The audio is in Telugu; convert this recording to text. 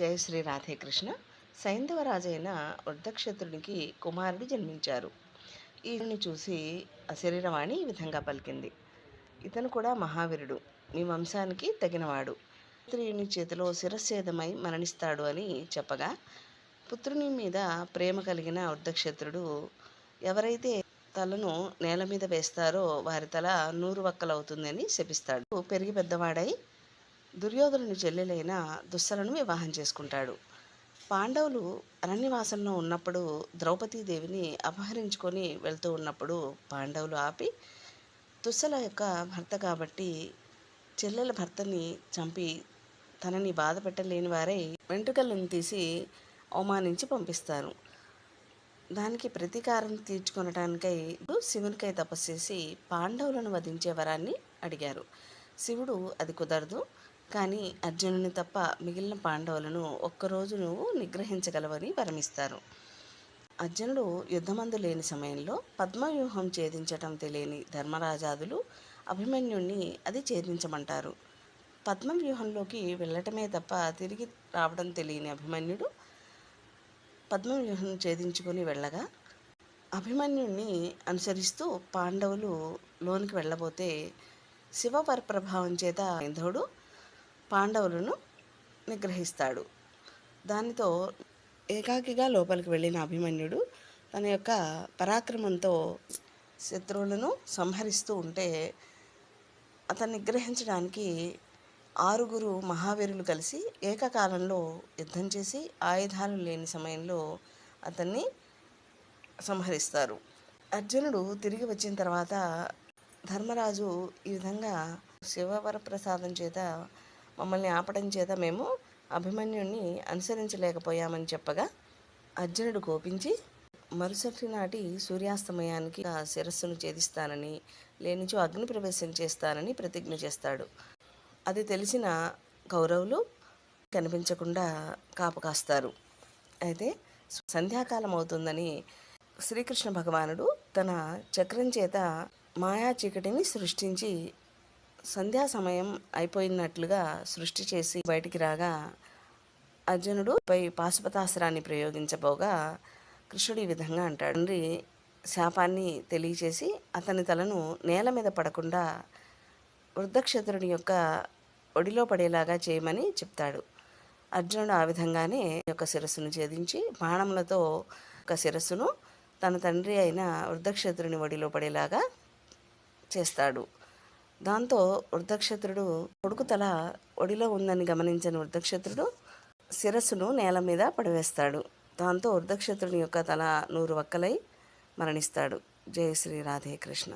జయ శ్రీ రాధేకృష్ణ. సైంధవ రాజైన వృద్ధక్షత్రునికి కుమారుడు జన్మించారు. ఈయన్ని చూసి అశరీరవాణి ఈ విధంగా పలికింది: ఇతను కూడా మహావీరుడు, మీ వంశానికి తగినవాడు. పుత్రుని చేతిలో శిరస్సేదమై మరణిస్తాడు అని చెప్పగా, పుత్రుని మీద ప్రేమ కలిగిన వృద్ధక్షత్రుడు ఎవరైతే తలను నేల మీద వేస్తారో వారి తల 100 వక్కలవుతుందని శపిస్తాడు. పెరిగి పెద్దవాడై దుర్యోధనుని చెల్లెలైన దుస్సలను వివాహం చేసుకుంటాడు. పాండవులు అరణ్యవాసంలో ఉన్నప్పుడు ద్రౌపదీదేవిని అపహరించుకొని వెళ్తూ ఉన్నప్పుడు పాండవులు ఆపి, దుస్సల యొక్క భర్త కాబట్టి చెల్లెల భర్తని చంపి తనని బాధ పెట్టలేని వారై వెంట్రుకలను తీసి అవమానించి పంపిస్తారు. దానికి ప్రతీకారం తీర్చుకొనటానికై శివునికై తపస్సు చేసి పాండవులను వధించే వరాన్ని అడిగారు. శివుడు అది కుదరదు, కానీ అర్జునుని తప్ప మిగిలిన పాండవులను ఒక్కరోజు నువ్వు నిగ్రహించగలవని వరమిస్తారు. అర్జునుడు యుద్ధమందు లేని సమయంలో పద్మవ్యూహం ఛేదించటం తెలియని ధర్మరాజాదులు అభిమన్యుణ్ణి అది ఛేదించమంటారు. పద్మవ్యూహంలోకి వెళ్ళటమే తప్ప తిరిగి రావడం తెలియని అభిమన్యుడు పద్మవ్యూహం ఛేదించుకొని వెళ్ళగా, అభిమన్యుణ్ణి అనుసరిస్తూ పాండవులు లోనికి వెళ్ళబోతే శివవర ప్రభావం చేత సైంధవుడు పాండవులను నిగ్రహిస్తాడు. దానితో ఏకాకిగా లోపలికి వెళ్ళిన అభిమన్యుడు తన యొక్క పరాక్రమంతో శత్రువులను సంహరిస్తూ ఉంటే, అతన్ని నిగ్రహించడానికి 6 మహావీరులు కలిసి ఏకకాలంలో యుద్ధం చేసి ఆయుధాలు లేని సమయంలో అతన్ని సంహరిస్తారు. అర్జునుడు తిరిగి వచ్చిన తర్వాత ధర్మరాజు ఈ విధంగా శివవరప్రసాదం చేత మమ్మల్ని ఆపడం చేత మేము అభిమన్యుణ్ణి అనుసరించలేకపోయామని చెప్పగా, అర్జునుడు కోపించి మరుసటి నాటి సూర్యాస్తమయానికి ఆ శిరస్సును ఛేదిస్తానని, లేనిచో అగ్ని ప్రవేశం చేస్తానని ప్రతిజ్ఞ చేస్తాడు. అది తెలిసిన కౌరవులు కనిపించకుండా కాపు కాస్తారు. అయితే సంధ్యాకాలం అవుతుందని శ్రీకృష్ణ భగవానుడు తన చక్రం చేత మాయా చీకటిని సృష్టించి సంధ్యా సమయం అయిపోయినట్లుగా సృష్టి చేసి బయటికి రాగా, అర్జునుడు పై పాశుపతాస్త్రాన్ని ప్రయోగించబోగా కృష్ణుడు ఈ విధంగా అంటాడు: తండ్రి శాపాన్ని తెలియచేసి అతని తలను నేల మీద పడకుండా వృద్ధక్షత్రుని యొక్క ఒడిలో పడేలాగా చేయమని చెప్తాడు. అర్జునుడు ఆ విధంగానే యొక్క శిరస్సును ఛేదించి బాణములతో ఒక శిరస్సును తన తండ్రి అయిన వృద్ధక్షత్రుని ఒడిలో పడేలాగా చేస్తాడు. దాంతో వృద్ధక్షత్రుడు కొడుకు తల ఒడిలో ఉందని గమనించిన వృద్ధక్షత్రుడు శిరస్సును నేల మీద పడివేస్తాడు. దాంతో వృద్ధక్షత్రుని యొక్క తల 100 వక్కలై మరణిస్తాడు. జయ శ్రీ రాధే కృష్ణ.